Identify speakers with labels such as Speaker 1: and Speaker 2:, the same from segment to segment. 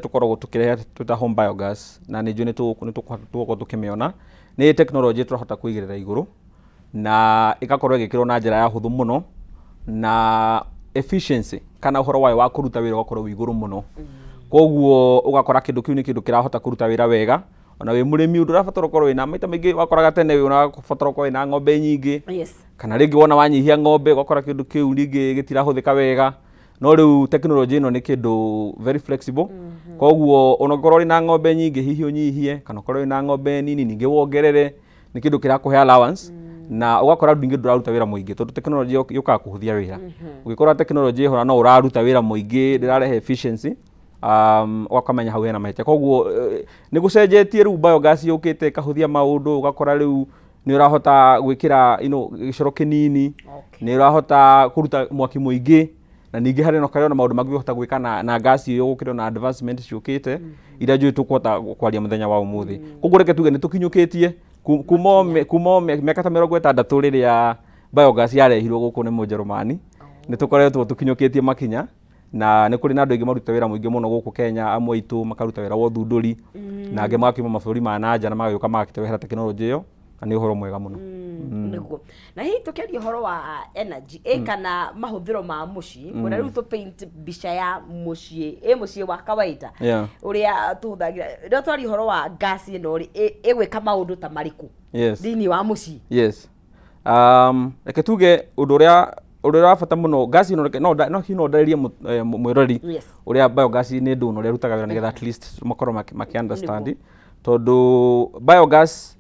Speaker 1: tukoragwo tukirehe tuta home biogas na nĩ njũĩ nĩtũgũkorwo tũkĩmĩona nĩ technology tũrahota kũigĩrĩra igũrũ na ĩgakorwo ĩgĩkĩrwo na njĩra ya hũthũ mũno na efficiency kana ũhoro wayo wa kũruta wĩra ũgakorwo wĩ igũrũ mũno. Koguo ũgakora kĩndũ kĩu nĩ kĩndũ kĩrahota kũruta wĩra wega ona wĩ mũrĩmi ndũrabatara ũkorwo wĩna maita maingĩ wakoraga tene ũrabatara ũkorwo wĩna ng'ombe nyingĩ kana rĩngĩ wona wanyihia ng'ombe ũgakora kĩndũ kĩu rĩngĩ gĩtirahũthĩka wega no rĩu technology ĩno nĩ kĩndũ very flexible. Koguo onakorwo wĩna ng'ombe nyingĩ hihi ũnyihie kana ũkorwo wĩna ng'ombe nini ningĩ wongerere nĩ kĩndũ kĩrakũhe allowance na ũgakora ningĩ ndũraruta wĩra mũingĩ tondũ technology yũkaga kũhũthia wĩra. Ũngĩkorwo technology ĩho no ũraruta wĩra mũingĩ ndĩrarehe efficiency wakamenya hau hena mahĩtia. Koguo nĩ gũcenjetie rĩu biogas yũkĩte ĩkahũthia maũndũ ũgakora rĩu nĩ ũrahota gwĩkĩra gĩcoro kĩnini nĩ ũrahota kũruta mwaki mũingĩ na ningĩ harĩ no karĩ na maũndũ mangĩ ũhota gwĩka na gas iyo gũkĩrwo na advancement ciũkĩte iria njũĩ tũkũhota kwaria mũthenya wa ũmũthĩ. Koguo reke tuge nĩ tũkinyũkĩtie kuma mĩaka ta 60 rĩrĩa biogas yarehirwo gũkũ nĩ Mũjerumani nĩ tũkoretwo tũkinyũkĩtie makinya na nĩ kũrĩ na andũ aingĩ maruta wĩra mũingĩ mũno gũkũ Kenya, amwe aitũ makaruta wĩra wa ũthundũri na angĩ magakiuma mabũrũri ma nanja na magagĩũka magakĩtũhera tekinoronjĩ ĩyo na nĩ ũhoro mwega mũno.
Speaker 2: Nĩguo na hihi tũkĩaria ũhoro wa energy kana mahũthĩro ma mũciĩ ũrĩa rĩu paint mbica ya mũciĩ wa kawaida ũrĩa tũhũthagĩra rĩrĩa twaria ũhoro wa gas ĩno ĩgwĩka maũndũ ta marĩkũ thĩinĩ wa mũciĩ.
Speaker 1: Reke tuge ũndũ ũrĩa wa bata mũno gas ĩno no ndarĩrie mwĩrori ũrĩa biogas nĩ ndũ ũrĩa rutaga wĩra nĩgetha at least makorwo makĩ-understand tondũ biogas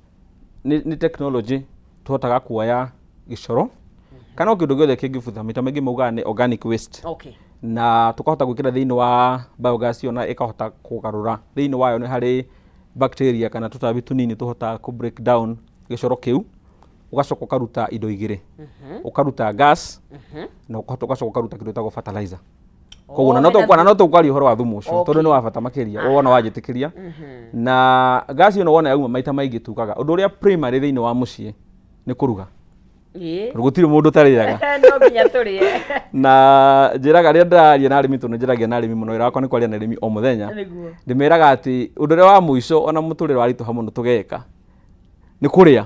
Speaker 1: nĩ technology tũhotaga kuoya gĩcoro kana kĩndũ gĩothe kĩngĩbutha maita maingĩ maugaga nĩ organic waste na tũkahota gwĩkĩra thĩinĩ wa biogas ĩyo na ĩkahota kũgarũra thĩinĩ wayo nĩ harĩ bacteria kana tũtambi tũnini tũhotaga kũ break down gĩcoro kĩu ũgacoka ũkaruta indo igĩrĩ ũkaruta gas na ũgacoka ũkaruta kĩndũ gĩtagwo fertilizer. Koguo no tũkwaria ũhoro wa thumu ũcio tondũ nĩ wa bata makĩria wona wanjĩtĩkĩria na gas ĩno wona yauma maita maingĩ tugaga ũndũ ũrĩa primary thĩinĩ wa mũciĩ nĩ kũruga. Gũtirĩ mũndũ ũtarĩaga
Speaker 2: no nginya tũrĩe
Speaker 1: na njĩraga rĩrĩa ndĩraria na arĩmi tondũ njĩragia na arĩmi mũno wĩra wakwa nĩ kwaria na arĩmi o mũthenya ndĩmeraga atĩ ũndũ ũrĩa wa mũico ona mũtũrĩre waritũha mũno tũgeka nĩ kũrĩa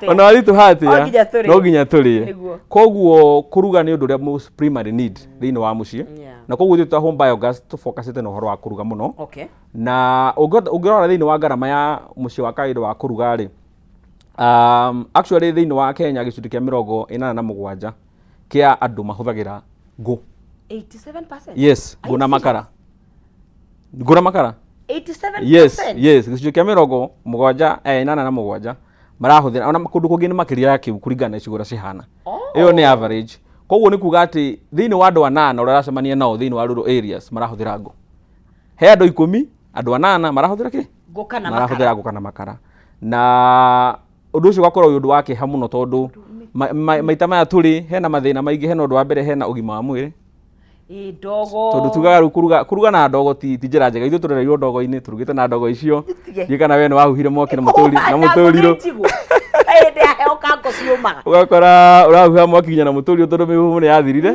Speaker 1: ona waritũha atĩa no nginya tũrĩe. Koguo kũruga nĩ ũndũ ũrĩa most primary need thĩinĩ wa mũciĩ na koguo ithuĩ ta home biogas tũfocusĩte na ũhoro wa kũruga mũno na ũngĩrora thĩinĩ wa ngarama ya mũciĩ wa kawaida wa kũruga rĩ actually thĩinĩ wa Kenya gĩcunjĩ kĩa 87 kĩa andũ mahũthagĩra ngũ.
Speaker 2: 87%?
Speaker 1: Ngũ na makara
Speaker 2: 87%?
Speaker 1: Gĩcunjĩ kĩa 87 marahũthĩra ona kũndũ kũngĩ nĩ makĩria ya kĩu kũringana na icigo ũrĩa cihana. Ĩyo nĩ average. Koguo nĩ kuga atĩ thĩinĩ wa andũ 8 ũrĩa ũracemania nao thĩinĩ wa rural areas marahũthĩra ngũ. He andũ 10 andũ 8 marahũthĩra kĩ? Marahũthĩra ngũ kana makara. Na ũndũ ũcio ũgakorwo wĩ ũndũ wa kĩeha mũno tondũ maita maya tũrĩ hena mathĩna maingĩ hena ũndũ wa mbere hena ũgima wa mwĩrĩ.
Speaker 2: Ndogo
Speaker 1: tondũ tugaga rĩu kũruga na ndogo ti njĩra njega ithuĩ tũrereirwo ndogo-inĩ tũrugĩte na ndogo icio thiĩ kana we nĩ wahuhire mwaki na mũtũrirũ ũgakora ũrahuha mwaki nginya na mũtũrirũ tondũ mĩhuhu nĩ yathirire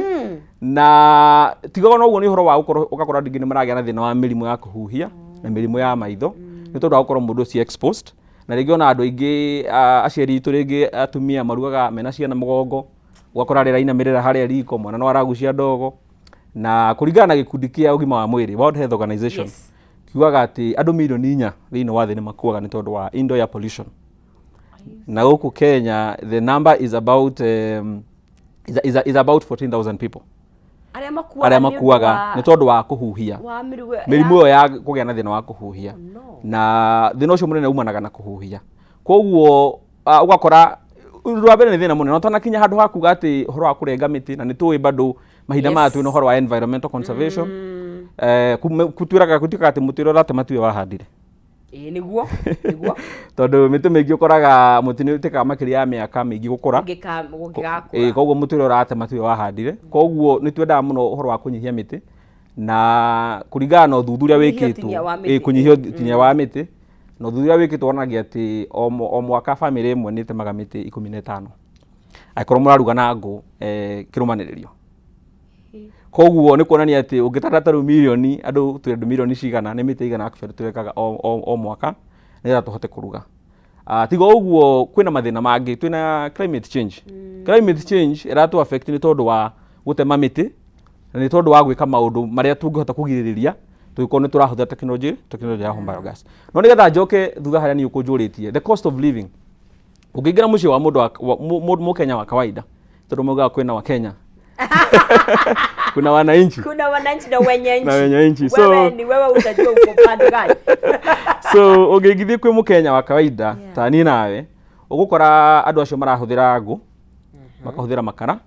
Speaker 1: na tigaga noguo nĩ ũhoro wa ũgakora andũ aingĩ nĩ maragĩa na thĩna wa mĩrimũ ya kũhuhia na mĩrimũ ya maitho nĩ tondũ wa gũkorwo mũndũ ũcio exposed na rĩngĩ ona andũ aingĩ aciari itũ rĩngĩ atumia marugaga mena ciana mũgongo ũgakora rĩra inamĩrĩra harĩa riko mwana no aragucia ndogo na kũringana na gĩkundi kĩa ũgima wa mwĩrĩ World Health Organization kiugaga atĩ andũ milioni 4 thĩinĩ wa thĩ nĩ makuaga nĩ tondũ wa indoor air pollution na gũkũ Kenya the number is about 14,000 people arĩa makuaga nĩ tondũ wa kũhuhia mĩrimũ ĩyo ya kũgĩa na thĩna wa kũhuhia na thĩna ũcio mũnene umanaga na kũhuhia. Koguo ũgakora ũndũ wa mbere nĩ thĩna mũnene no tanakinya handũ ha kuga atĩ ũhoro wa kũrenga mĩtĩ na nĩ tũĩ bado mahinda maya twĩna ũhoro wa environmental conservation kutwĩraga gũtuĩka atĩ mũtĩ ũrĩa ũratema tiwe wahandire.
Speaker 2: Nĩguo
Speaker 1: tondũ mĩtĩ mĩingĩ ũkoraga mũtĩ nĩ ũtĩkaga makĩria ya mĩaka mĩingĩ gũkũra koguo mũtĩ ũrĩa ũratema tiwe wahandire. Koguo nĩ twendaga mũno ũhoro wa kũnyihia mĩtĩ na kũringana na ũthuthuria wĩkĩtwo kũnyihia ũtinia wa mĩtĩ na ũthuthuria wĩkĩtwo wonagia atĩ o mwaka famĩlĩ ĩmwe nĩ ĩtemaga mĩtĩ 15 angĩkorwo mũraruga na ngũ kĩrũmanĩrĩrio. koguo nĩ kuonania atĩ ũngĩtara taru milioni andũ twĩ milioni cigana nĩ mĩtĩ igana actually twekaga o mwaka nĩgetha tũhote kũruga. Tiga ũguo kwĩna mathĩna mangĩ, twĩna climate change. Climate change ĩratu affect nĩ tondũ wa gũtema mĩtĩ na nĩ tondũ wa gwĩka maũndũ marĩa tũngĩhota kũgirĩrĩria tũgĩkorwo nĩ tũrahũthĩra technology ya home biogas. No nĩgetha njoke thutha harĩa niĩ ũkũnjũrĩtie, the cost of living. Ũngĩingĩra mũciĩ wa mũndũ Kenya wa kawaida, tondũ maugaga kwĩna wa Kenya. Kuna wananchi na wenye nchi. So
Speaker 2: wewe utajua uko pande gani.
Speaker 1: So ũngĩgithie kwĩ Mũkenya wa kawaida ta niĩ nawe, ũgũkora andũ acio marahũthĩra ngũ, makahũthĩra makara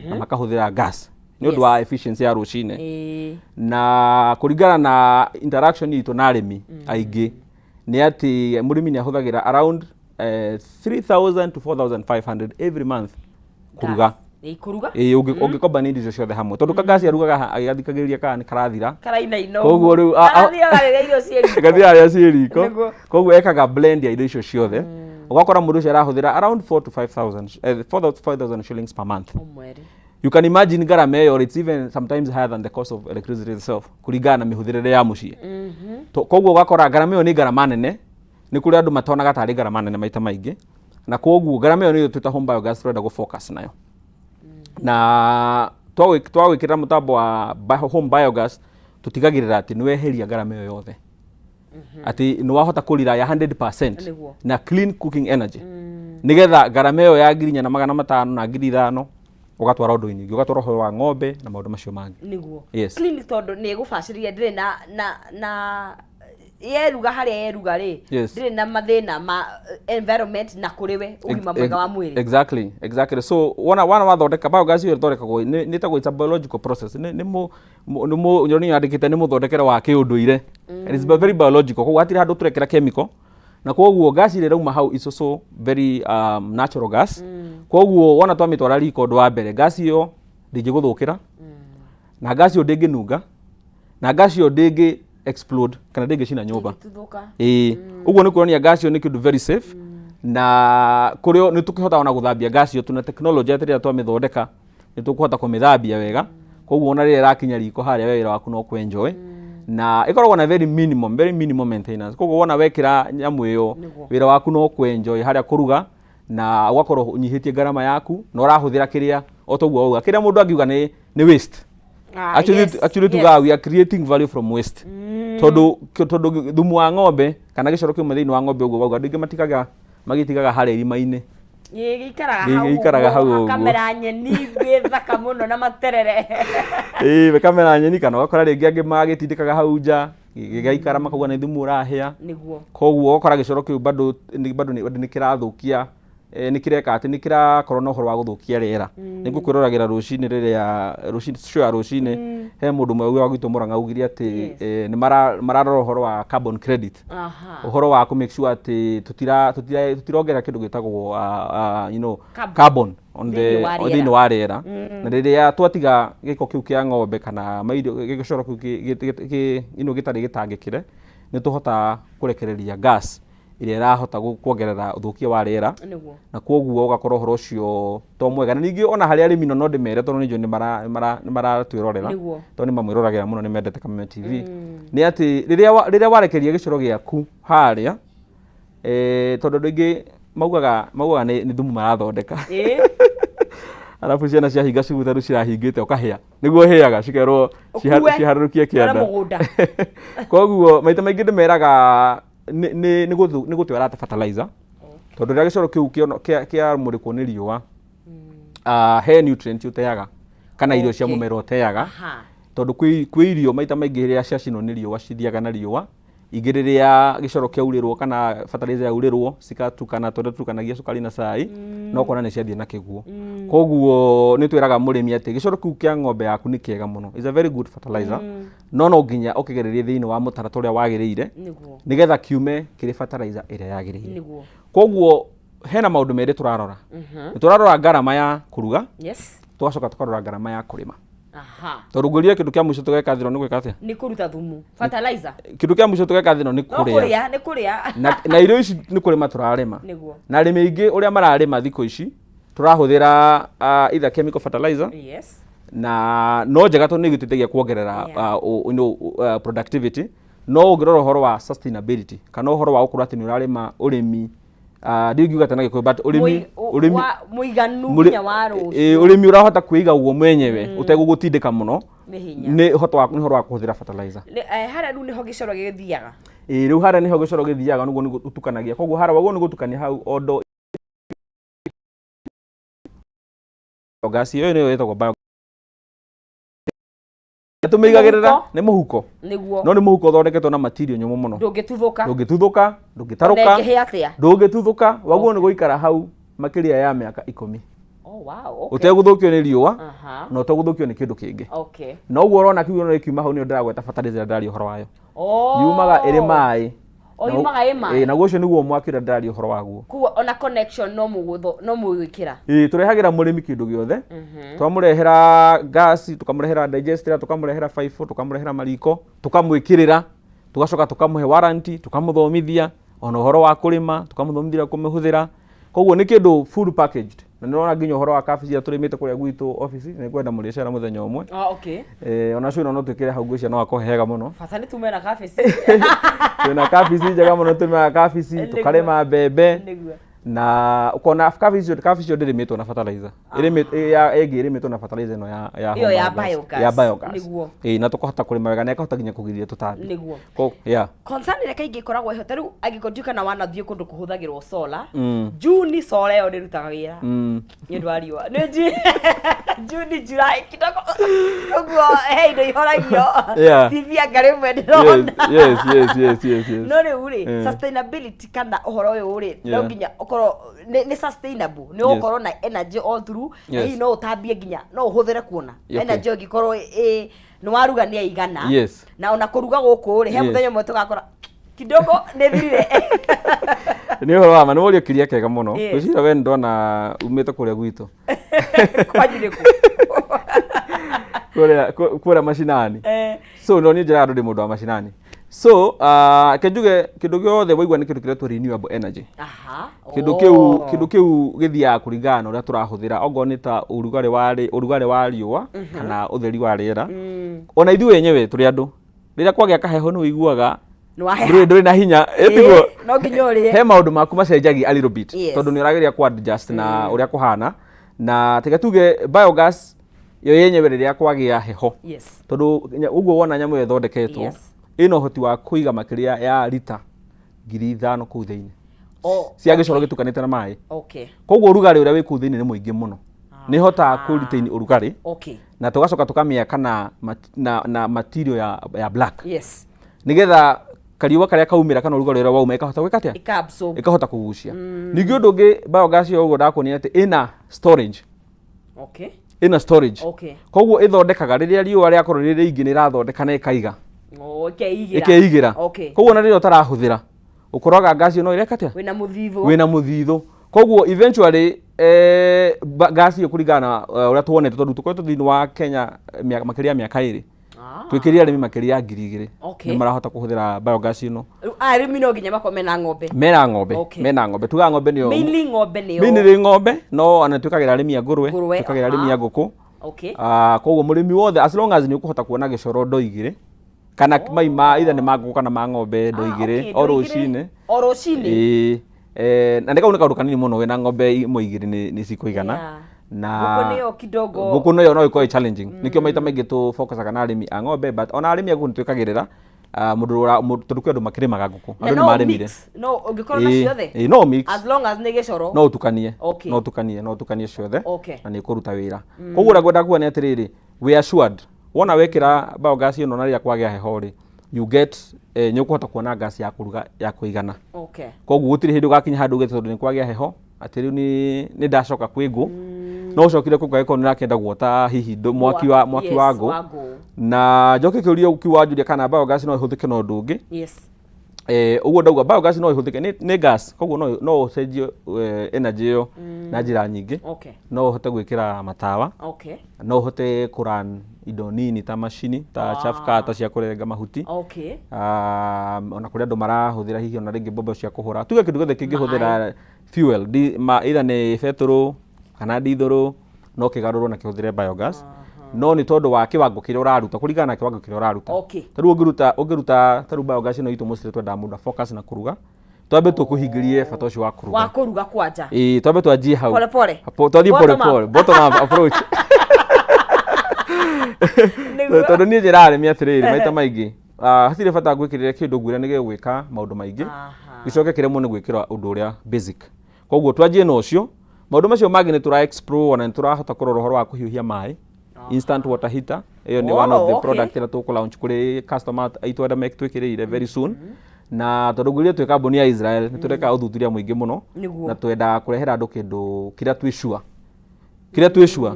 Speaker 1: na makahũthĩra gas nĩ ũndũ wa efficiency ya rũcinĩ. Na kũringana na interaction itũ na arĩmi aingĩ nĩ atĩ mũrĩmi nĩ ahũthagĩra around 3,000 to 4,500 every month kũruga. Ũngĩkomba nĩ indo ciothe hamwe tondũ kagasi arugaga agĩthikagĩrĩria kana nĩ karathira koguo rĩu gathira ciĩ riko, koguo ekaga blend ya indo icio ciothe, ũgakora mũndũ ũcio arahũthĩra around 4,000 to 5,000 shillings per month. You can imagine garama ĩyo, it's even sometimes higher than the cost of electricity itself kũringana na mĩhũthĩrĩre ya mũciĩ. Koguo ũgakora garama ĩyo nĩ garama nene, nĩ kũrĩ andũ matonaga tarĩ garama nene maita maingĩ, na koguo garama ĩyo nĩyo twĩta home biogas tũrenda gũ-focus nayo. Na twagwĩkĩra mũtambo wa home biogas tũtigagĩrĩra atĩ nĩweheria garama ĩyo yothe, atĩ nĩ wahota kũrira 100% na clean cooking energy, nĩgetha garama ĩyo ya 4,500 na 5,000 ũgatwara ũndũ nyingĩ, ũgatwara ũhoro wa ng'ombe na maũndũ macio mangĩ.
Speaker 2: Nĩguo clean tondũ nĩ gũbacĩrĩria ndĩrĩ na yeruga harĩa yeruga rĩ, ndĩrĩ na mathĩna ma environment na kũrĩwe ũgima mwega wa mwĩrĩ. Exactly. So wana wathondeka biogas ĩyo ĩthondekagwo nĩ tagwo it's a biological process. Nĩ nyoni yandĩkĩte nĩ mũthondekere wa kĩũndũire. It is very biological. Koguo hatirĩ handũ tũrekĩra chemical. Na koguo gas ile rauma hau is also very natural gas. Koguo wona twamĩtwara riko ũndũ wa mbere, gas ĩyo ndĩngĩgũthũkĩra, na gas ĩyo ndĩngĩnunga, na gas ĩyo ndĩngĩ explode kana ndĩngĩcina nyũmba. Ũguo nĩ kuonania gas ĩyo nĩ kĩndũ very safe, na kũrĩo nĩ tũkĩhota ona gũthambia gas ĩyo, tuna technology atĩrĩa twamĩthondeka nĩ tũkũhota kũmĩthambia wega. Koguo ona rĩrĩa ĩrakinya riko harĩa we wĩra waku no kwenjoy, na ĩkoragwo na very minimum maintenance. Koguo wona wekĩra nyamũ ĩyo wĩra waku no kwenjoy harĩa kũruga, na ũgakorwo ũnyihĩtie garama yaku na ũrahũthĩra kĩrĩa o toguo auga. Kĩrĩa mũndũ angiuga nĩ waste. Actually tugaga we are creating value from waste. Tondũ thumu wa ng'ombe kana gĩcoro kĩmwe thĩinĩ wa ng'ombe ũguo wauga ndĩngĩ matigaga magĩtigaga harĩa irima-inĩ. Gĩikaraga hau kamera nyeni thaka mũno na materere.
Speaker 1: Kamera nyeni kana ũgakora rĩngĩ angĩ magĩtindĩkaga hau nja gĩgaikara makauga nĩ thumu ũrahĩa. Koguo ũgakora gĩcoro kĩu bado nĩ kĩrathũkia, nĩ kĩreka atĩ nĩ kĩrakorwo na ũhoro wa gũthũkia rĩera. Nĩ ngũkwĩroragĩra rũcinĩ rũcinĩ he mũndũ ũmwe wa gwitũ Mũrang'a augire atĩ nĩ mararora ũhoro wa carbon credit, ũhoro wa make sure atĩ tũtirongerera kĩndũ gĩtagwo carbon thĩinĩ wa rĩera, na rĩrĩa twatiga gĩko kĩu kĩa ng'ombe kana gĩcoro kĩu gĩtarĩ gĩtangĩkĩre, nĩ tũhota kũrekereria gas ĩrĩa ĩrahota kuongerera ũthũkia wa rĩera, na koguo ũgakorwo ũhoro ũcio to mwega. Na ningĩ ona harĩ arĩmi no ndĩmere, tondũ nĩnjũĩ nĩ maratwĩrorera, tondũ nĩ mamwĩroragĩra mũno, nĩ mendete Kameme TV, nĩ atĩ rĩrĩa warekeria gĩcoro gĩaku harĩa, tondũ andũ aingĩ maugaga nĩ thumu marathondeka, arabu ciana ciahinga ciguta rĩu cirahingĩte ũkahĩa, nĩguo hĩaga cikerwo ciharũrũkie kĩanda. Koguo maita maingĩ ndĩmeraga nĩ gũtwe arate fertilizer, tondũ rĩrĩa gĩcoro kĩu kĩamũrĩkwo nĩ riũa, he nutrient ũteaga kana irio cia mũmera ũteaga, tondũ kwĩ irio maita maingĩ rĩrĩa ciacinwo nĩ riũa cithiaga na riũa, ingĩ rĩrĩa gĩcoro kĩaurĩrwo kana fertilizer yaurĩrwo cikatukana, tondũ tukanagia cukari na cai, no kuona nĩ ciathiĩ na kĩguo. Koguo nĩ twĩraga mũrĩmi atĩ gĩcoro kĩu kĩa ng'ombe yaku nĩ kĩega mũno, is a very good fertilizer, no nginya ũkĩgererie thĩinĩ wa mũtaratara ũrĩa wagĩrĩire, nĩgetha kiume kĩrĩ fertilizer ĩrĩa yagĩrĩire. Koguo hena maũndũ merĩ tũrarora. Nĩ tũrarora garama ya kũruga, tũgacoka tũkarora garama ya kũrĩma. Tondũ ngũria kĩndũ kĩa mũico tũgeka thĩno nĩ gwĩka atĩa?
Speaker 2: Nĩ kũruta thumu, fertilizer.
Speaker 1: Kĩndũ kĩa mũico tũgeka thĩno nĩ kũrĩa. Na irio ici nĩ kũrĩma tũrarĩma. Na arĩmi aingĩ ũrĩa mararĩma thikũ ici tũrahũthĩra either chemical fertilizer na no njega to nĩ gĩteithagia kuongerera productivity no ũngĩrora ũhoro wa sustainability kana ũhoro wa gũkorwo atĩ nĩ ũrarĩma ũrĩmi ndingiuga tena gĩkũyũ but ũrĩmi
Speaker 2: mũiganu nginya wa rũciũ
Speaker 1: ũrĩmi ũrahota kwĩiga guo mwenyewe ũtegũgũtindĩka mũno nĩ ũhoro wa kũhũthĩra fertilizer
Speaker 2: harĩa rĩu nĩho gĩcoro gĩthiaga
Speaker 1: rĩu harĩa nĩho gĩcoro gĩthiaga nĩguo nĩ ũtukanagia koguo harĩa waguo nĩ gũtukania hau ondo gas ĩyo nĩyo ĩtagwo bio tumĩigagĩrĩra nĩ mũhuko no nĩ mũhuko ũthondeketwo na material nyũmũ mũno ndũngĩtuthũka ndũngĩtarũka ndũngĩtuthũka waguo nĩ gũikara hau makĩria ya mĩaka 10 ũtegũthũkio nĩ riũa na ũtegũthũkio nĩ kĩndũ kĩngĩ na ũguo ũrona kiugo nĩ kiuma hau nĩ ndĩragweta fertilizer ndari ũhoro wayo yumaga ĩrĩ maĩ naguo ũcio nĩguo mwaki ũrĩa ndĩraria ũhoro waguo
Speaker 2: kuo ona connection no mũgwĩkĩra
Speaker 1: tũrehagĩra mũrĩmi kĩndũ gĩothe twamũrehera gas tũkamũrehera digester tũkamũrehera baibũ tũkamũrehera mariko tũkamwĩkĩrĩra tũgacoka tũkamũhe warranty tũkamũthomithia ona ũhoro wa kũrĩma tũkamũthomithia kũmĩhũthĩra koguo nĩ kĩndũ full packaged na nĩrona nginya ũhoro wa kabici ya tũrĩmĩte kũrĩa gwitũ office nĩ kwenda mũrĩcera mũthenya ũmwe ona cio no twĩkĩre hau gwĩcia no akũhega mũno
Speaker 2: bata nĩ tumena kabici
Speaker 1: twĩna kabici njega mũno tũrĩmaga kabici tũkarĩma mbembe na ukona kabici ndĩrĩmĩtwo na fertilizer ĩrĩmĩtwo na fertilizer ĩno ya biogas na tũkahota kũrĩma wega na ĩkahota nginya kũgiria tũtambi
Speaker 2: concern ĩrĩa kaingĩ ĩkoragwo ho tarĩu angĩkorwo nduĩka na wanathiĩ kũndũ kũhũthagĩrwo solar June solar ĩyo ndĩrutaga wĩra nĩ ũndũ wa riũa nĩ June July kidogo koguo he indo ihoragio TV anga rĩmwe ndĩrona no rĩu rĩ sustainability kana ũhoro ũyũ rĩ no nginya ni sustainable ni ukorwo na energy all through na hii no utambie nginya no uhũthĩre kuona energy ũngĩkorwo ni waruga ni aigana na ona kũruga gũkũ rĩ he mũthenya ũmwe tũgakora kidogo nĩ thirire
Speaker 1: ni ũhoro wa ma nĩ mũrio kĩria kega mũno gwĩciria we ndona umĩte kũrĩa gwitũ
Speaker 2: kwajire
Speaker 1: kũrĩa macinani so no niĩ njĩra andũ ndĩ mũndũ wa macinani so kenjuge kĩndũ gĩothe waigua nĩ kĩndũ kĩretwo renewable energy kĩndũ kĩu gĩthiaga kũringana na ũrĩa tũrahũthĩra ongorwo nĩ ta ũrugarĩ wa riũa kana ũtheri wa rĩera ona ithuĩ wenyewe tũrĩ andũ rĩrĩa kwagĩa kaheho nĩ ũiguaga ndũrĩ na hinya tiguo
Speaker 2: no nginya ũrĩe
Speaker 1: he maũndũ maku macenjagia a little bit tondũ nĩ ũrageria ku adjust na ũrĩa kũhana na tega tuge biogas yo yenyewe rĩrĩa kwagĩa heho tondũ ũguo wona nyamũ ĩyo ĩthondeketwo ĩno ũhoti wa kũiga makĩria ya lita 5,000 kũu thĩinĩ cia gĩcoro gĩtukanĩte na maĩ koguo ũrugarĩ ũrĩa wĩ kũu thĩinĩ nĩ mũingĩ mũno nĩ hotaga kũretain ũrugarĩ na tũgacoka tũkamĩaka na material ya black nĩgetha kariũa karĩa kaumĩra kana ũrugarĩ ũrĩa wauma ĩkahota gwĩka atĩa ĩkahota kũgucia ningĩ ũndũ ũngĩ biogas yo ũguo ndakuonia atĩ ĩna storage ĩna storage koguo ĩthondekaga rĩrĩa riũa rĩakorwo rĩrĩ rĩingĩ nĩ ĩrathondeka na ĩkaiga ĩkeigĩra koguo na rĩrĩa ũtarahũthĩra ũkoraga gasi no ĩreka atĩa wĩna mũthithũ koguo eventually gasi ĩyo kũringana na ũrĩa tuonete tondũ tũkoretwo thĩinĩ wa Kenya makĩria ya mĩaka 2 twĩkĩrĩe arĩmi makĩria ya 2,000 nĩ marahota kũhũthĩra biogas ĩno
Speaker 2: arĩmi no nginya makorwo
Speaker 1: mena ng'ombe tuga ng'ombe nĩyo mainly ng'ombe no ana twĩkagĩra arĩmi a ngũrwe twĩkagĩra arĩmi a ngũkũ koguo mũrĩmi wothe as long as nĩ ũkũhota kuona gĩcoro ndo igĩrĩ kana maima either nĩ magũkũ kana ma ng'ombe ndo igĩrĩ o rũcinĩ na nĩ kaũndũ kanini mũno wĩna ng'ombe imwe igĩrĩ nĩ cikũigana na ngũkũ nayo no ĩkorwo challenging nĩkĩo maita maingĩ tũ focusaga na arĩmi a ng'ombe but ona arĩmi a ngũkũ nĩ twĩkagĩrĩra tondũ kwĩ andũ makĩrĩmaga ngũkũ andũ nĩ marĩmire no mix
Speaker 2: as long as nĩ gĩcoro
Speaker 1: no ũtukanie ciothe na nĩ kũruta wĩra koguo ũrĩa ngwenda kuga nĩ atĩrĩrĩ we assured wona wekĩra biogas ĩno na rĩrĩa kwagĩa heho rĩ you get nĩ ũkũhota kuona gas ya kũruga ya kũigana koguo gũtirĩ hĩndĩ ũgakinya handũ ũgete tondũ nĩ kwagĩa heho atĩ rĩu nĩ ndacoka kwĩ ngũ no ũcokire kũgagĩkorwo nĩ rakenda guota hihi mwaki wa ngũ na njoke kĩũria ũkiuga wanjuria kana biogas no ĩhũthĩke na ũndũ ũngĩ ũguo ndauga biogas no ĩhũthĩke nĩ gas koguo no ũcenjie energy ĩyo na njĩra nyingĩ no ũhote gwĩkĩra matawa no ũhote kũran indo nini ta macini ta chaff cutter cia kũrenga mahuti ona kũrĩa andũ marahũthĩra hihi ona rĩngĩ mbombo cia kũhũra tuge kĩndũ gĩothe kĩngĩhũthĩra fuel either nĩ betũrũ kana dithũrũ no kĩgarũrwo na kĩhũthĩre biogas no ni tondu wa kiwango kiria uraruta kuringana na kiwango kiria uraruta. Taru ungiruta taru biogas no itu musire twenda mundu focus na kuruga twambe tukuhingirie bata ucio wa kuruga
Speaker 2: kwanja
Speaker 1: twambe twanjie hau
Speaker 2: pole pole
Speaker 1: bottom up approach tondu ni njira arimi atiriri maita maingi hatire bata gwikirira kindu gwira nige gwika maundu maingi gicoke kiremo ni gwikira undu uria basic koguo twanjie no ucio maundu macio mangi ni tura explore na turahota kurora horo wa kuhiuhia mai instant water heater iyo ni one of the product ira tuku launch kuri customer aitu ada make twikirire very soon na tondu twi kambuni ya Israel ni tureka uthuthuria muingi muno na twenda kurehera andu kindu kiria twi sure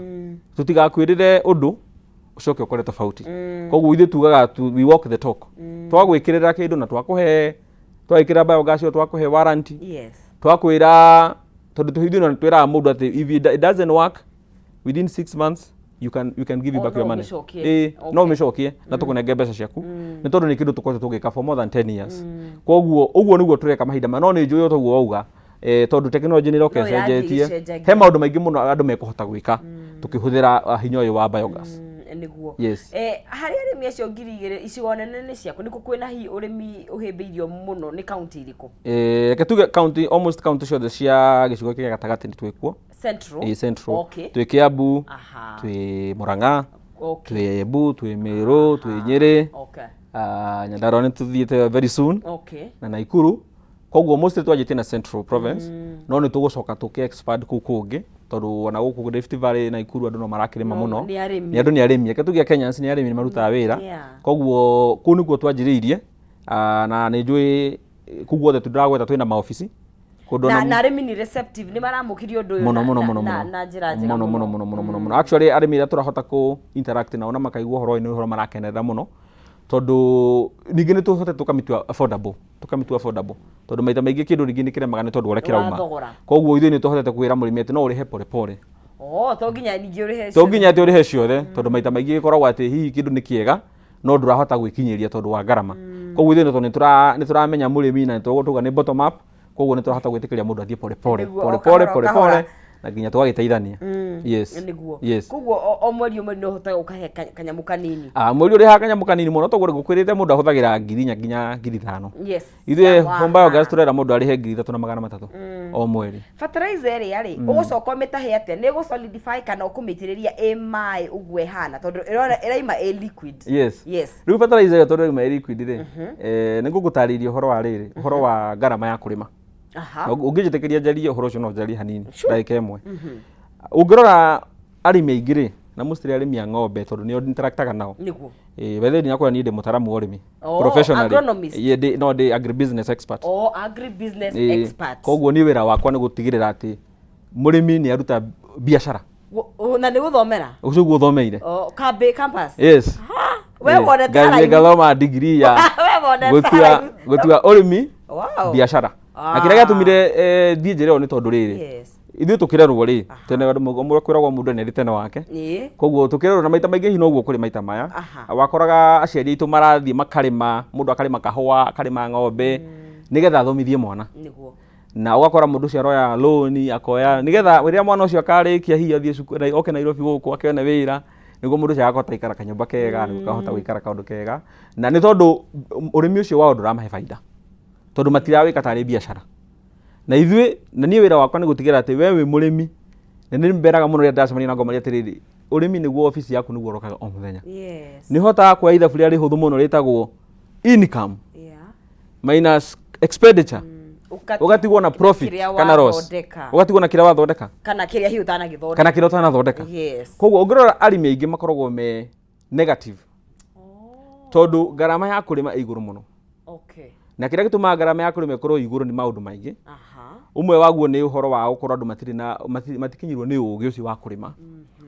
Speaker 1: tutigakwirire undu ucoke ukore tofauti koguo ithe tugaga we walk the talk twagwikirira kindu na twakuhe twikira biogas yo twakuhe warranty twakwira tondu tuhithio na twira mundu ati if it doesn't work within 6 months you can give you back your money no mishokie na tukunenge mbeca ciaku ni tondu ni kindu tukote tugika for more than 10 years koguo uguo niguo tureka mahinda no ni njui toguo auga tondu technology ni roke cenjetie he maundu maingi muno andu mekuhota gwika tukihuthira hinya uyu wa biogas
Speaker 2: niguo hari arimi acio ngiri igire icigo nene ni ciaku niku kwina hi urimi uhimbiirio muno ni county iriku
Speaker 1: reke tuge county almost county ciothe cia gicigo kia gatagati ni twikuo central twi Kiambu twi Murang'a twi Embu twi Meru twi Nyeri Nyandarua ni tuthiite very soon na Naikuru koguo most twajite na Central Province no ni tugucoka tuki expand ku kungi tondu ona guku Rift Valley na Ikuru andu no marakirima muno ni andu ni arimi eke tugia Kenyans ni arimi maruta wira koguo ku niguo twanjiriirie na ni njui kuguo tudragweta twina maofisi
Speaker 2: na arimi ni receptive ni maramukirio undu na njira njega
Speaker 1: muno actually arimi ira turahota ku interact na ona makaigua horo ni horo marakenerera muno tondu ningi ni tuhote tukamitua affordable tondu maita maingi kindu ningi ni kiremaga ni tondu uria kirauma koguo ithui ni tuhotete kwira murimi ati no urihe pole pole
Speaker 2: to nginya ningi urihe
Speaker 1: to nginya ati urihe ciothe tondu maita maingi gikoragwo ati hihi kindu ni kiega no ndurahota gwikinyiria tondu wa garama koguo ithui ni turamenya murimi na tugutuga ni bottom up koguo ni turahota gwitikiria mundu athie pole pole na nginya twagiteithania
Speaker 2: yes koguo o mweri no hota ukahe kanyamu kanini
Speaker 1: mweri uri ha kanyamu kanini muno togure gukwirite mundu ahuthagira ngiri nginya 5,000 ithe home biogas turera mundu arihe 3,300 o mweri
Speaker 2: fertilizer ri ugucoka umitahe atia ni gu solidify kana ukumitiriria mai ugwe hana tondu iraima liquid
Speaker 1: riu fertilizer tondu iraima liquid ri ni ngugutariria uhoro wa riri uhoro wa garama ya kurima ungijitekeria njari uhoro ucio no njari hanini ndagika imwe ungirora arimi aingi ri na mustri arimi a ng'ombe tondu ni interactaga nao
Speaker 2: niguo
Speaker 1: bethe ni akora ni ndi mutaramu wa urimi professionally no ndi agribusiness expert
Speaker 2: agribusiness expert
Speaker 1: koguo ni wira wakwa ni gutigirira ati murimi ni aruta biashara
Speaker 2: na ni guthomera
Speaker 1: ucio guthomeire
Speaker 2: campus
Speaker 1: we woneta gathoma degree ya gutua urimi biashara na kiria gatumire thie njira ni tondu riri ithuĩ tukirerwo ri tene mũndũ kwiragwo mũndũ nĩ tene wake koguo tukirerwo na maita maingĩ hino ũguo kuri maita maya wakoraga aciari aitũ marathiĩ makarĩma mũndũ akarĩma kahũa akarĩma ng'ombe nigetha athomithie mwana na ugakora mũndũ ũcio aroya loan akoya nigetha rĩrĩa mwana ũcio akarĩkia hihi athiĩ cukuru oke Nairobi gũkũ akĩone wĩra niguo mũndũ ũcio agakota ikara kanyũmba kega niguo kahota gũikara kaũndũ kega na nĩ tondũ ũrĩmi ũcio wao ndũramahe baida tondu matirawika tari biashara na ithuĩ na niĩ wĩra wakwa nĩ gũtigĩra atĩ we wĩ mũrĩmi na nĩ mberaga mũno rĩrĩa ndacemania na ngoma atirĩrĩ ũrĩmi nĩguo ofisi yaku nĩguo ũrokaga o mũthenya nĩ hotaga kuoya ithabu rĩrĩa rĩhũthũ mũno rĩtagwo income minus expenditure ugatigwo na profit kana loss ugatigwo na kĩrĩa wathondeka
Speaker 2: kana kĩrĩa hiũ ũtanagĩthondeka
Speaker 1: kana kĩrĩa ũtanathondeka koguo ũngĩrora arĩmi aingĩ makoragwo me negative tondu garama ya kũrĩma ĩ igũrũ mũno na kĩrĩa gĩtũmaga garama ya kũrĩma ĩkorwo igũrũ nĩ maũndũ maingĩ umwe waguo nĩ ũhoro wa gũkorwo andũ matikinyirwo nĩ ũũgĩ ũcio wa kũrĩma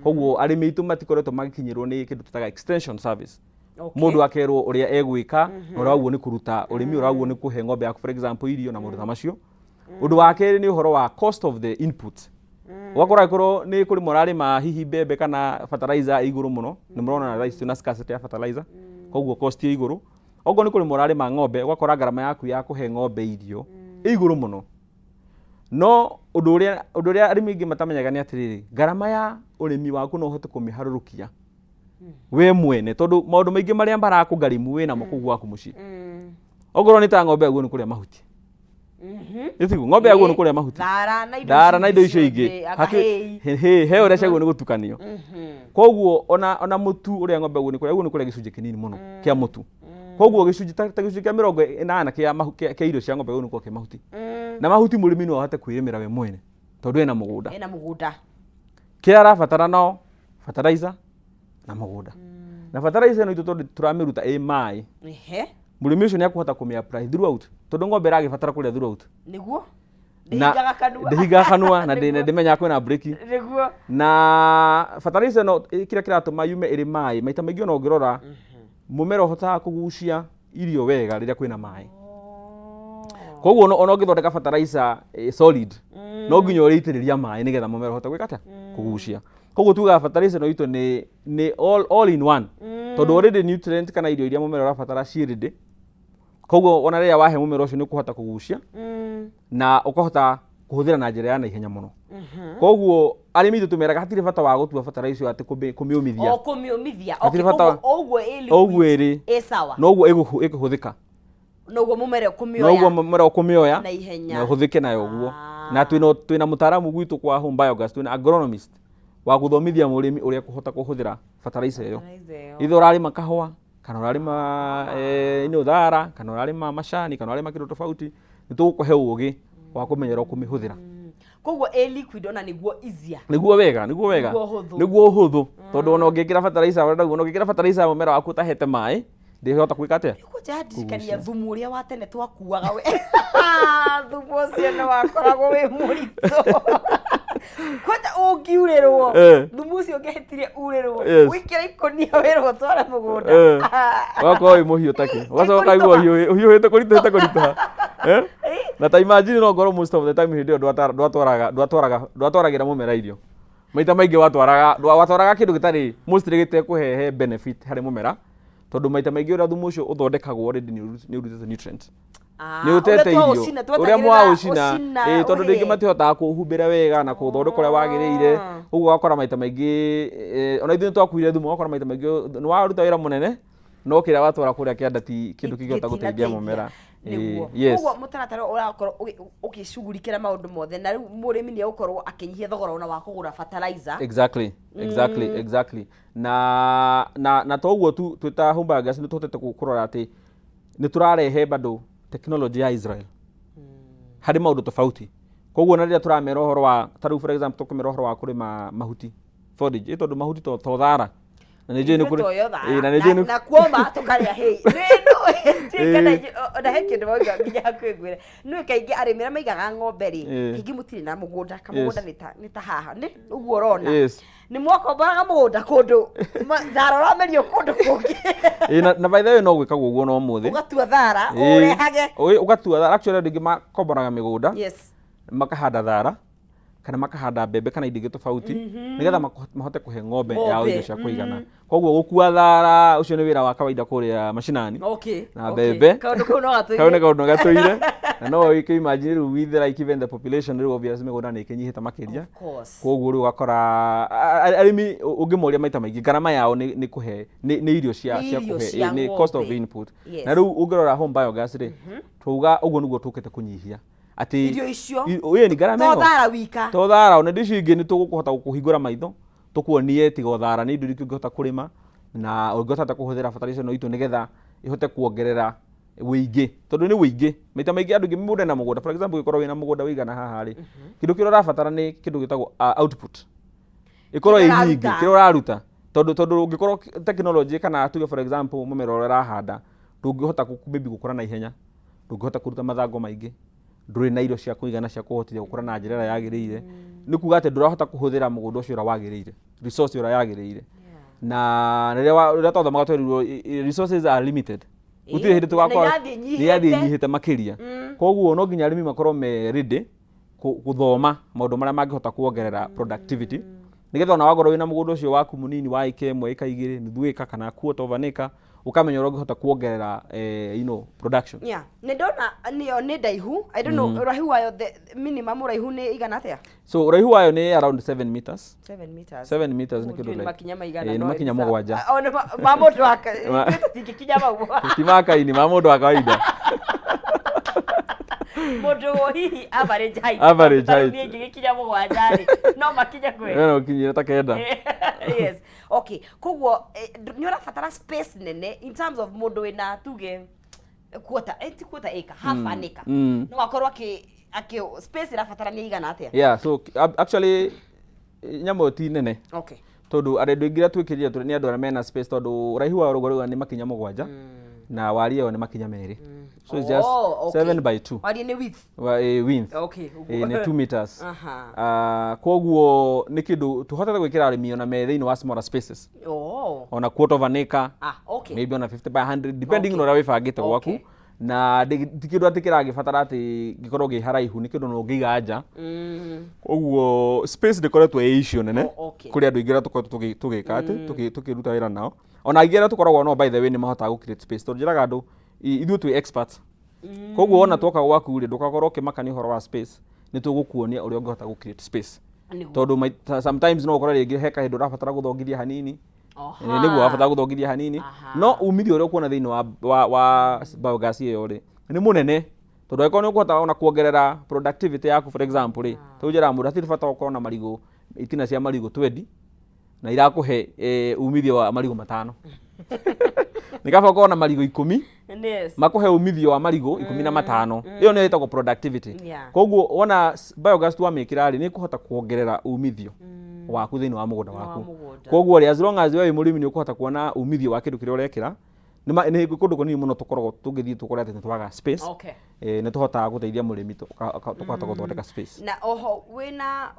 Speaker 1: koguo arĩmi aitũ matikoretwo magikinyirwo nĩ kĩndũ tũtaga extension service mũndũ akerwo ũrĩa egwĩka na ũrĩa waguo nĩ kũruta ũrĩmi ũrĩa waguo nĩ kũhe ng'ombe yaku for example irio na maũndũ ta macio ũndũ wa kerĩ nĩ ũhoro wa cost of the input ugakora ikorwo nĩ kũrĩ mũrarĩma hihi mbembe kana fertilizer igũrũ mũno nĩ mũrona na tuna scarcity ya fertilizer koguo cost ya igũrũ ogo nĩ kũrĩ mũrarĩma ng'ombe ugakora garama yaku ya kũhe ng'ombe irio igũrũ mũno no ũndũ ũrĩa arĩmi aingĩ matamenyaga nĩ atĩrĩrĩ garama ya ũrĩmi waku no ũhote kũmĩharũrũkia we mwene tondu maundu maingi maria barakungarimu wina mo kugwa ku muci ogoro ni ta ng'ombe guo ni kuria mahuti itigu ng'ombe yaguo ni kuria mahuti thara na indo icio ingi he uria ciaguo ni gutukanio koguo ona mutu uria ng'ombe guo ni kuria gicunji kinini muno kia mutu koguo gicunji ta gicunji kia 80 kia irio cia ng'ombe guo ni kuo kia mahuti na mahuti murimi no ahote kwirimira we mwene tondu ena mugunda kia arabatara no fertilizer na mugunda na fertilizer no itu turamiruta mai murimi ucio ni akuhota kumia apply throughout tondu ng'ombe iragibatara kuria throughout
Speaker 2: niguo
Speaker 1: ndihingaga kanua na ndimenya kwina break niguo na fertilizer no kira kiratuma yume iri mai maita maingi no ngirora mumera uhota kugucia irio wega riria kwina mai koguo ono ngithondeka fertilizer solid no nginya uriitiriria mai nigetha mumera uhota gwikata kugucia koguo tuga fertilizer no itu ni all in one tondu already nutrient kana irio iria mumera urabatara ciiride koguo ona riria wahe mumera ucio ni kuhota kugucia na ukahota kuhuthira na njira ya na ihenya muno koguo arimi itu tumeraga hatire bata wa gutua fertilizer ati kumiumithia oguo iri
Speaker 2: sawa
Speaker 1: no oguo ikuhuthika
Speaker 2: noguo mumera
Speaker 1: kumioya na uhuthike nayo oguo na twina mutaaramu gwitu kwa home biogas twina agronomist wa guthomithia murimi uria kuhota kuhuthira fertilizer iyo itho urarima kahua kana urarima thara kana urarima macani kana urarima kindu tofauti nitugukuhe ugi wa kumenyera kumihuthira
Speaker 2: koguo liquid ona niguo easier
Speaker 1: niguo wega niguo huthu tondu ona ungikira fertilizer mumera waku utahete mai ndihota gwika atia
Speaker 2: kujadikania thumu uria wa tene twakuaga we thumu ucio ni wakoragwo wi murito kwenda ungiurirwo thumu ucio ngehetirie urirwo wikira ikonia wirwo twara mugunda
Speaker 1: wako wi muhiu taki ugacoka igwo hiu hite kurita na ta imagine no ngoro most of the time hindi ndwatwaragira mumera irio maita maingi watwaraga kindu gitari mostly gitekuhehe benefit hari mumera tondu maita maingi uria thumu ucio uthondekagwo already ni urutete nutrient ni utete irio uria mwaucina tondu ringi matihotaga kuhumbira wega na kuthondeka uria wagiriire uguo wakora maita maingi ona ithuĩ twakuire thumu wakora maita maingi ni waruta wira munene no kira watwara kuria kiandati kindu kingihota guteithia mumera
Speaker 2: yes uguo mutaratara urakorwo ukicugurikira maundu mothe na riu murimi ni ukorwo akinyihia thogora ona wa kugura fertilizer
Speaker 1: exactly na toguo tu twita home biogas ni tuhotete kurora ati ni turarehe bado technology ya Israel hari maundu tofauti koguo na riria turamera uhoro wa taru for example tukumera uhoro wa kurima mahuti forage itondo mahuti to thara na nije ni kuri
Speaker 2: na nije ni na kuoma tukaria hei no kana ona heke ndo wauga nginya kwigwira no kaingi arimira maigaga ng'ombe ri hingi mutiri na mugunda kamugunda ni ta haha ni uguo rona ni mwakombaga mugunda kundu thara uramerio kundu kungi
Speaker 1: na by the way no gwikagwo uguo no muthi
Speaker 2: ugatua thara urehage
Speaker 1: ugatua thara actually ndingi makomboraga migunda makahanda thara kana makahanda mbembe kana indo tofauti nigetha mahote kuhe ng'ombe yao indo cia kuigana koguo gukua thara ucio ni wira wa kawaida kuria mashinani na mbembe kaundu gatuire na no wike imagine ru with like even the population ru obviously migunda ni kinyihita makiria koguo ru wakora arimi ungimoria maita maingi garama yao ni kuhe ni irio cia kuhe ni cost of input na ru ungirora home biogas ri tuga uguo niguo tukete kunyihia ati
Speaker 2: irio icio
Speaker 1: uye ni garama
Speaker 2: to thara wika
Speaker 1: to thara ona ndicio ingi ni tugukuhota gukuhingura maitho tukuonie tigo thara ni indo iria ungihota kurima na ungihota kuhuthira fertilizer no itu nigetha ihote kuongerera wĩingĩ tondu ni wĩingĩ maita maingi andu ngi mundu na mugunda for example ikorwo wina mugunda wigana haha ri kindu kiro rabatara ni kindu gitagwo output ikorwo nyingi kiro raruta tondu ungikorwo technology kana tuge for example mumera ura rahanda ndungihota maybe gukura na ihenya ndungihota kuruta mathango maingi nduri na irio cia kuigana cia kuhotithia gukura na njira ĩrĩa yagĩrĩire ni kuga ati ndurahota kuhuthira mugunda ucio ura wagĩrĩire resource ura yagĩrĩire na rĩrĩa twathomaga twerirwo resources are limited gutire hindi tugakora ni yathi nyihite makiria koguo no nginya arimi makorwo me ready guthoma maundu maria mangihota kuongerera productivity nigetha ona wagorwo wina mugunda ucio waku munini wa ika 1 ika 2 nuthu ika kana quarter of an acre ukamenya ũrĩa ũngĩhota kuongerera production.
Speaker 2: Yeah. Ndona niyo nĩ ndaihu. I don't know ũraihu wayo the minimum ũraihu nĩ igana atĩa?
Speaker 1: So ũraihu wayo nĩ around 7 meters.
Speaker 2: 7 meters.
Speaker 1: 7 meters nĩ kĩndũ like.
Speaker 2: Nĩ makinya maigana no.
Speaker 1: Nĩ makinya 7.
Speaker 2: Ona ma mũndũ waka. Tikikinya mau.
Speaker 1: Ti makaini ma mũndũ wa kawaida.
Speaker 2: Mũndũ hihi average height.
Speaker 1: Average height.
Speaker 2: Niĩ ngĩkinya 7 no makinya kweli.
Speaker 1: No kinyira ta kenda.
Speaker 2: Yes. Okay. Koguo nĩ ũrabatara space nene in terms of mũndũ wĩna tuge quarter acre, half an acre. No akorwo space irabatara nĩ igana atĩa?
Speaker 1: Yeah, so actually nyamũ ti nene.
Speaker 2: Okay.
Speaker 1: Tondu arĩndũ ingĩ twĩkĩrĩte tũrĩ nĩ andũ arĩa mena space tondu ũraihu wa rũgũrũ nĩ makinya 7 na warie nĩ makinya 2. So it's just 7 by 2.
Speaker 2: Warie nĩ width.
Speaker 1: Width.
Speaker 2: Okay.
Speaker 1: Nĩ 2 meters. Koguo nĩ kĩndũ tũhotete gwĩkĩra arĩmi ona me thĩinĩ wa smaller spaces. Ona quarter of an acre.
Speaker 2: Okay.
Speaker 1: Maybe ona 50 by 100 depending on ũrĩa wĩbangĩte gwaku. Na ti kĩndũ atĩ kĩragĩbatara atĩ gĩkorwo gĩ haraihu, nĩ kĩndũ no ngĩiga nja. Koguo space ndĩkoretwo ĩ issue nene kũrĩ andũ aingĩ tũkoretwo tũgĩka atĩ tũkĩruta wĩra nao. Ona aingĩ arĩa tũkoragwo nao by the way nĩ mahotaga gũ create space. Tondũ njĩraga andũ ithuĩ twĩ experts. Koguo ona twoka gwaku rĩ ndũgakorwo ũkĩmakania ũhoro wa space, nĩ tũgũkuonia ũrĩa ũngĩhota gũ create space. Tondũ sometimes no ũkorwo rĩngĩ he kahinda ũrabatara gũthongithia hanini. Nĩguo wabatara gũthongithia hanini. No umithio ũrĩa ũkuona thĩinĩ wa biogas ĩyo rĩ nĩ mũnene. Tondũ angĩkorwo nĩ ũkũhota ona kuongerera productivity yaku for example rĩ, tũnjĩra mũndũ hatirĩ bata gũkorwo na marigũ itina cia marigũ 20 na irakũhe umithio wa marigũ 5. Nĩ kaba ũkorwo na marigũ 10 makũhe umithio wa marigũ 15. Ĩyo nĩ ĩtagwo productivity. Koguo wona biogas twamĩkĩra rĩ nĩ ĩkũhota kuongerera umithio waku thĩinĩ wa mũgũnda waku. Koguo as long as wewe mũrĩmi nĩ ũkũhota kuona umithio wa kĩndũ kĩrĩa ũrekĩra nĩ kũndũ kũnini mũno tũkoragwo tũgĩthiĩ tũkore atĩ nĩ twaga space. Nĩ tũhotaga gũteithia mũrĩmi tũkahota gũthondeka space.
Speaker 2: Na oho wĩna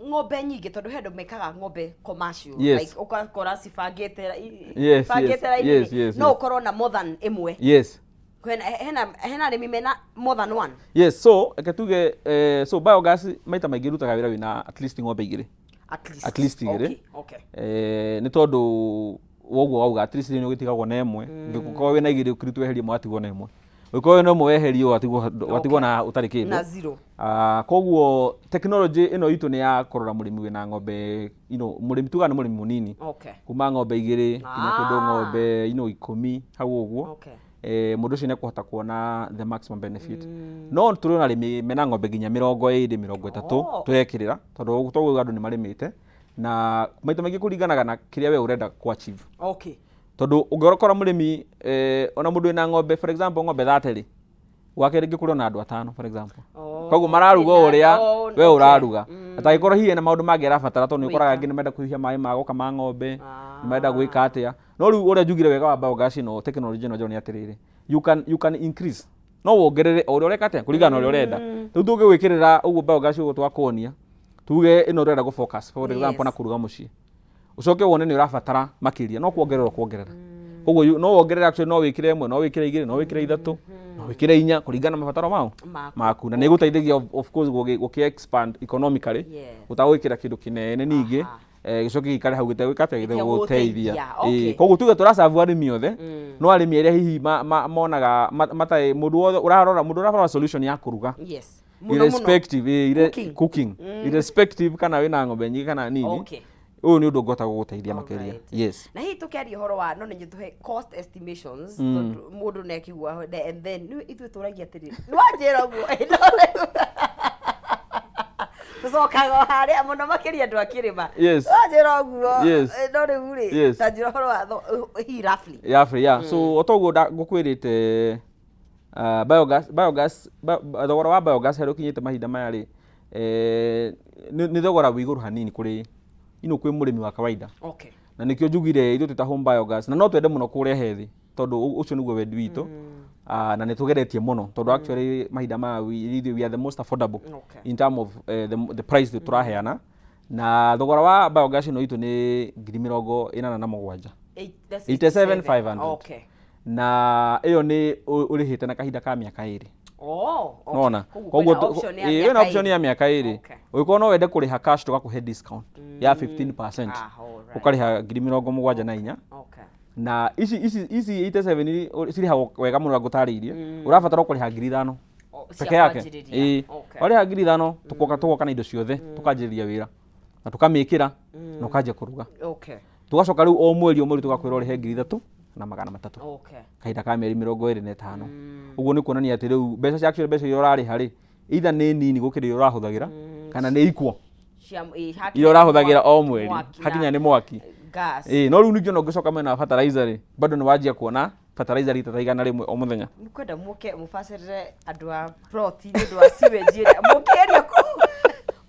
Speaker 2: ng'ombe nyingĩ tondũ he andũ mekaga ng'ombe commercial like ũgakora cibangĩte no ũkorwo na more than ĩmwe.
Speaker 1: Yes.
Speaker 2: Hena arĩmi mena more than one.
Speaker 1: Yes, so eke tuge so biogas maita maingĩ rutaga wĩra wĩna at least ng'ombe igĩrĩ. At least igĩrĩ. Nĩ tondũ woguo wauga at least nĩ ũgĩtigagwo na ĩmwe. Ngĩkorwo wĩna igĩrĩ ũkirutwo eherie mwatigwo na ĩmwe. Ũkorwo wĩna ĩmwe weherio watigwo na ũtarĩ kĩndũ.
Speaker 2: Na zero.
Speaker 1: Koguo technology ĩno itũ nĩ ya kũrora mũrĩmi wĩna ng'ombe, mũrĩmi tuga nĩ mũrĩmi mũnini. Kuma ng'ombe igĩrĩ nginya kĩndũ ng'ombe 10 hau ũguo. Mũndũ ũcio nĩ ekũhota kuona the maximum benefit. No tũrĩ na arĩmi mena ng'ombe nginya 20 30 twekĩrĩra tondũ tũguo andũ nĩ marĩmĩte na maita maingĩ kũringanaga na kĩrĩa we ũrenda ku achieve. Tondũ ũngĩrokora mũrĩmi ona mũndũ wĩna ng'ombe for example ng'ombe 30 rĩ gwake rĩngĩ kũrĩ na andũ 5 for example. Koguo mararuga ũrĩa we ũraruga. Atagĩkorwo hihi na maũndũ mangĩ arabatara tondũ nĩ ũkoraga angĩ nĩ menda kũhiũhia maĩ ma gũkama ng'ombe, nĩ menda gwĩka atĩa. No rĩu ũrĩa njugire wega wa biogas ĩno technology ĩno nĩ atĩrĩrĩ, you can increase. No wongerere o ũrĩa ũreka atĩa kũringana na ũrĩa ũrenda. Rĩu tũngĩgwĩkĩrĩra ũguo biogas ũguo twakuonia tuge ĩno ũrenda gũ focus for example na kũruga mũciĩ. Ucoke wone nĩ ũrabatara makĩria no kuongerera. Koguo no wongerere actually no wĩkĩre ĩmwe, no wĩkĩre igĩrĩ, no wĩkĩre ithatũ, no wĩkĩre 4 kũringana na mabataro maku. Na nĩ gũteithagia of course gũkĩ expand economically. Utagwĩkĩra kĩndũ kĩnene ningĩ gĩcoke gĩkare hau gĩtegwĩka atĩa gĩtegũteithia. Koguo tuge tũracabu arĩmi othe no arĩmi arĩa hihi monaga matarĩ mũndũ wothe ũrarora solution ya kũruga. Irrespective cooking irrespective kana wĩna ng'ombe nyingĩ kana nini. Ũyũ nĩ ũndũ ngota gũgũteithia makĩria. Yes.
Speaker 2: Na hihi tũkĩaria ũhoro wa no nĩ tũhe cost estimations mũndũ nĩ akigua and then ithuĩ tũragia atĩrĩ nĩwanjĩra ũguo tũcokaga harĩa mũno makĩria andũ akĩrĩma. Wanjĩra ũguo no rĩu rĩ ta njĩra ũhoro wa hihi roughly.
Speaker 1: So otoguo ngũkwĩrĩte biogas thogora wa biogas harĩ ũkinyĩte mahinda maya rĩ nĩ thogora wĩ igũrũ hanini kũrĩ kwĩ mũrĩmi wa kawaida. Na nĩkĩo njugire ithuĩ ta home biogas na no twende mũno kũrehe thĩ tondũ ũcio nĩguo wendi witũ. Na nĩ tũgeretie mũno tondũ actually mahinda maya we are the most affordable in terms of the price that tũraheana. Na thogora wa biogas ĩno itũ nĩ 47,000. 87,500. Na ĩyo nĩ ũrĩhĩte na kahinda ka mĩaka 2. Nona koguo wĩna option ya mĩaka 2 ũgĩkorwo no wende kũrĩha cash tũgakũhe discount ya 15%. Ũkarĩha 74,004 na ici 87 cirihagwo wega muno ngutariirie urabatara kuriha 5,000 peke yake wariha 5,000 tukoka na indo ciothe tukanjiriria wira na tukamikira na ukanjia kuruga tugacoka riu o mweri tugakwira urihe 3,000 na 300 kahinda ka mieri 25 uguo ni kuonania ati riu mbeca iria urariha ri either ni nini gukira iria urahuthagira kana ni ikuo iria urahuthagira o mweri hakinya ni mwaki no riu ningĩ ũngĩcoka mwena fertilizer ri bado ni wanjia kuona fertilizer rita ta 100 o muthenya
Speaker 2: nikwenda muke mufacirire andu a protein ndu wa sewage area mukeria ku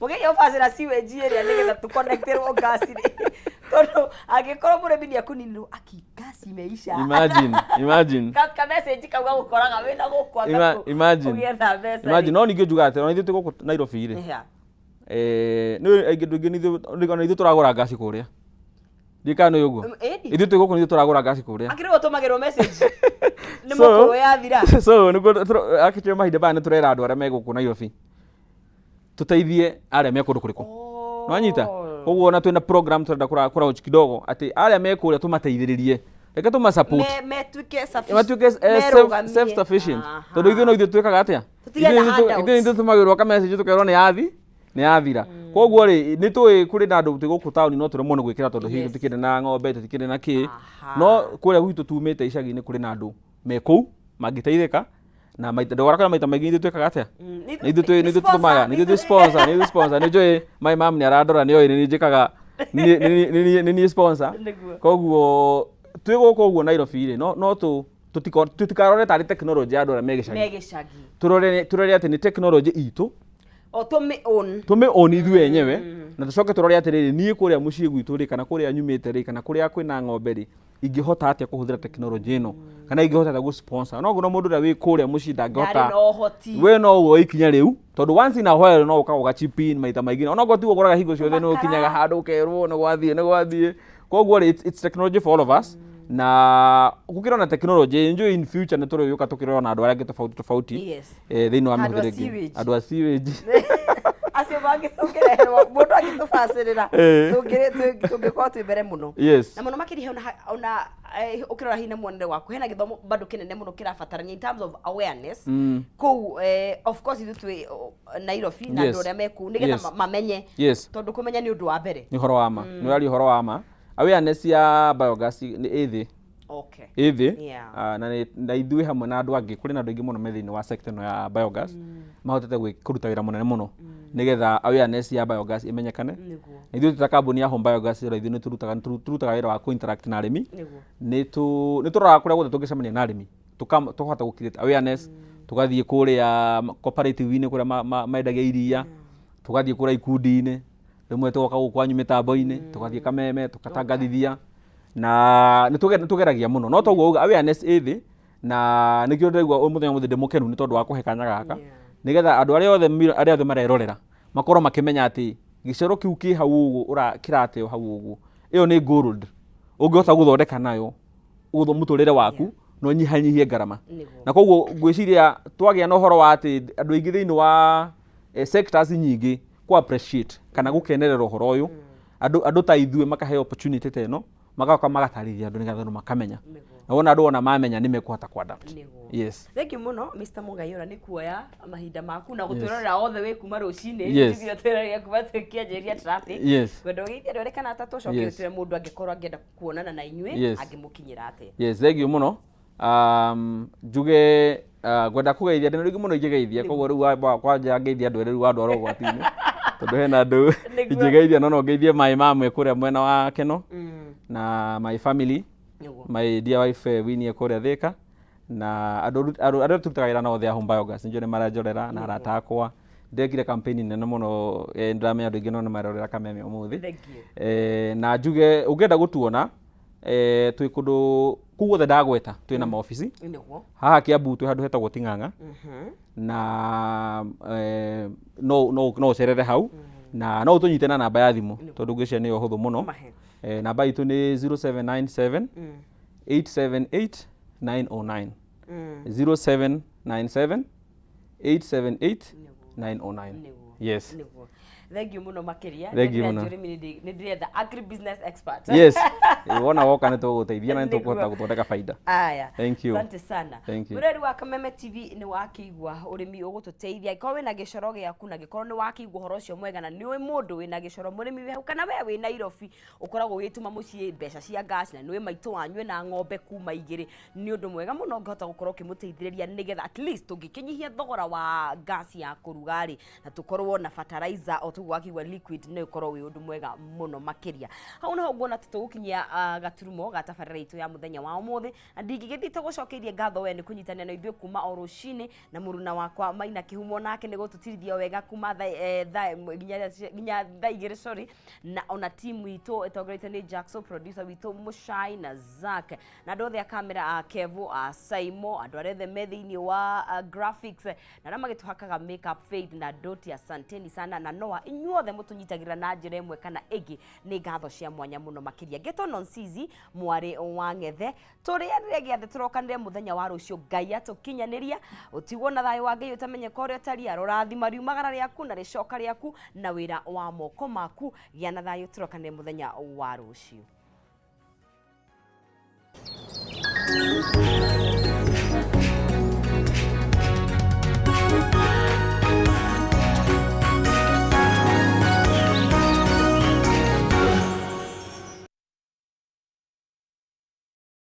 Speaker 2: mugeria ufacira sewage area nigetha tu connecterwo gas ri tondu angikorwo murimi ni akuninirwo aki gas imeisha
Speaker 1: imagine
Speaker 2: ka message kauga gukoraga wina gukwa
Speaker 1: imagine no ningĩ njuga ati ona ithuĩ tũgũkũ Nairobi ri nĩ aingĩ ndũingĩ na ithuĩ tũragũra gas kũrĩa ndikano yugo ithuĩ twĩ gũkũ nĩ tũragũra gas kũrĩa
Speaker 2: akĩrĩ ũtũmagĩrwo message nĩ mũkũrũ yathira
Speaker 1: so nĩguo akĩtũre mahinda baya nĩ tũrera andũ arĩa me gũkũ Nairobi tũteithie arĩa me kũndũ kũrĩkũ nwanyita koguo ona twĩna program tũrenda kũraunch kidogo atĩ arĩa me kũrĩa tũmateithĩrĩrie reke tũmasupport metuĩke self sufficient tondũ ithuĩ no ithuĩ twĩkaga atĩa ithuĩ tũtũmagĩrwo ka message tũkerwo nĩ yathira koguo ri nĩ tũĩ kũrĩ na andũ tũgũkũ taũni no tũremwo nĩ gwĩkĩra tondũ hihi tũtikĩrĩ na ng'ombe tũtikĩrĩ na kĩ no kũrĩa gwitũ tumĩte icagi-inĩ kũrĩ na andũ me kũu mangĩteithĩka na ndwara maita maingĩ ithuĩ twĩkaga atĩa ithuĩ tũtũmaga ithuĩ sponsor nĩ njũĩ my mom nĩ arandora nĩ oĩ nĩ njĩkaga nĩ sponsor koguo twĩ gũkũ ũguo Nairobi ri no tutikarore tarĩ technology ya andũ arĩa me gĩcagi turore atĩ nĩ technology itũ
Speaker 2: o
Speaker 1: tume own ithuĩ enyewe na tucoke turore atiriri niĩ kũrĩa mũciĩ gwitũ ri kana kũrĩa nyumĩte ri kana kũrĩa kwĩna ng'ombe ri ingĩhota atĩa kũhũthĩra teknolojĩ ĩno kana ingĩhota atĩa gũ-sponsor no mũndũ ũrĩa wĩ kũrĩa mũciĩ ndangĩhota we no uo ikinya rĩu tondũ once in a while no ũkaga chip in maita maingĩ ona ngoti ũkoraga hingo ciothe no ũkinyaga handũ ũkerwo nĩ gwathiĩ koguo it's technology for all of us na gukira na technology njoo in future nĩ tũrĩũka tũkĩrora na andũ arĩa tofauti thĩinĩ wa mĩhũthĩre andũ a sewage
Speaker 2: acio mangĩtũkĩreherwo mũndũ agĩtũbacĩrĩra tũngĩkorwo twĩ mbere mũno na mũno makĩria ona ũkĩrora hihi na muonere waku hena gĩthomo bado kĩnene mũno kĩrabatarania in terms of awareness kũu of course ithuĩ twĩ Nairobi na andũ arĩa me kũu nĩgetha mamenye tondũ kũmenya nĩ ũndũ wa mbere
Speaker 1: nĩ ũhoro wa ma nĩ ũrari ũhoro wa ma awareness ya biogas nĩ ĩthĩ na ithuĩ hamwe na andũ angĩ kũrĩ na andũ aingĩ mũno me thĩinĩ wa sector ĩno ya biogas mahotete kũruta wĩra mũnene mũno nĩgetha awareness ya biogas ĩmenyekane na ithuĩ ta kambuni ya Home Biogas ithuĩ nĩ tũrutaga wĩra wa ku-interact na arĩmi nĩ tũroraga kũrĩa guothe tũngĩcemania na arĩmi tũkahota gũ-create awareness tũgathiĩ kũrĩa cooperative-inĩ kũrĩa mendagia iria tũgathiĩ kũrĩa ikundi-inĩ rĩmwe tũgoka gũkũ kwanyu mĩtambo-inĩ tũgathiĩ Kameme tũgatangathithia na nĩ tũgeragia mũno no toguo awareness ĩthĩ na nĩkĩo ndĩraigua mũthenya mũthĩ ndĩmũkenu nĩ tondũ wa kũhe kanya gaka nĩgetha andũ arĩa othe marerorera makorwo makĩmenya atĩ gĩcoro kĩu kĩ hau ũguo kĩrateo hau ũguo ĩyo nĩ gold ũngĩhota gũthondeka nayo mũtũrĩre waku no nyihanyihie ngarama na koguo ngwĩciria twagĩa na ũhoro wa atĩ andũ aingĩ thĩinĩ wa sectors nyingĩ ku appreciate kana gũkenerera ũhoro ũyũ andũ ta ithuĩ makahe opportunity ta ĩno magacoka magatarĩria andũ nĩgetha andũ makamenya na wona andũ ona mamenya nĩ mekũhota ku-adapt
Speaker 2: thank you mũno Mr. Mũngai nĩ kuoya mahinda maku na gũtwĩrorera othe wĩ kuma rũcinĩ tũthiĩ twĩroreria kuma tũkĩanjĩrĩria traffic kwenda ũgeithie andũ arĩa kana tũcoke ũtwĩre mũndũ angĩkorwo angĩenda kuonana na inyuĩ angĩmũkinyĩra atĩa
Speaker 1: thank you mũno njuge ngwenda kũgeithia ndĩ rĩngĩ mũno ingĩgeithia koguo rĩu kwanja ngeithia andũ rĩu andũ ũgwati-inĩ tondũ hena andũ ingĩgeithia no ngeithie my mom kũrĩa mwena wa Keno na my family my dear wife Winnie kũrĩa Thika na andũ arĩa tũrutaga wĩra nao othe a Home Biogas nĩnjũĩ nĩ maranjorera na arata akwa ndekire campaign nene mũno ndĩramenya andũ aingĩ no nĩ marerorera Kameme ũmũthĩ na njuge ũngĩenda gũtuona twĩ kũndũ kũu guothe ndagweta twĩna maobici haha Kiambu twĩ handũ hetagwo Ting'ang'a na no ũcerere hau na no ũtũnyite na namba ya thimũ tondũ ngwĩciria nĩyo hũthũ mũno namba itũ nĩ 0797 878 909 0797 878 909 yes
Speaker 2: thank you muno makiria
Speaker 1: thank you muno
Speaker 2: nĩ ndĩretha agri business expert
Speaker 1: wona woka nituguteithia na nitukuhota guthondeka faida.
Speaker 2: Aya,
Speaker 1: thank you,
Speaker 2: asante sana. Mureri wa Kameme TV ni wakigwa urimi ugututeithia ikorwo wina gicoro giaku na gikorwo ni wakigwa horo cio mwega na ni wi mundu wina gicoro murimi we kana we wi Nairobi ukoragwo wituma mucii mbeca cia gas na ni wi maitu wanyu na ng'ombe kuma igiri ni undu mwega muno ngihota gukorwo kimuteithiriria nigetha at least tungikinyihia thogora wa gas ya kurugari na tukorwo na fertilizer o tugu wakigwa liquid ni ukorwo wi undu mwega muno makiria. Hau naho nguona tutugukinyia gaturumo gatabarira itu ya muthenya wa umuthi na ndingigithite gucokeria ngatho we ni kunyitania na ithuĩ kuma o rucini na muruna wakwa Maina Kihumo nake ni gututirithia wega kuma nginya thaa igĩrĩ sorry na ona timu itu itongoretio ni Jackson producer witu Mushai na Zack na andũ othe a kamera Kevo Saimo andũ arĩa othe me thĩinĩ wa graphics na arĩa magĩtũhakaga makeup Faith na Doti asanteni sana na Noah inyuothe mũtũnyitagĩrĩra na njĩra ĩmwe kana ĩngĩ nĩ ngatho cia mwanya mũno makĩria. Geto Nonsizi mwarĩ wa Ng'ethe tũrĩanĩre gĩathĩ tũrokanĩre mũthenya wa rũciũ Ngai atũkinyanĩria ũtigwo na thayũ wa Ngai ũtamenyeka ũrĩa ũtariĩ rũrathima riumagara rĩaku na rĩcoka rĩaku na wĩra wa moko maku gĩa na thayũ tũrokanĩre mũthenya wa rũciũ.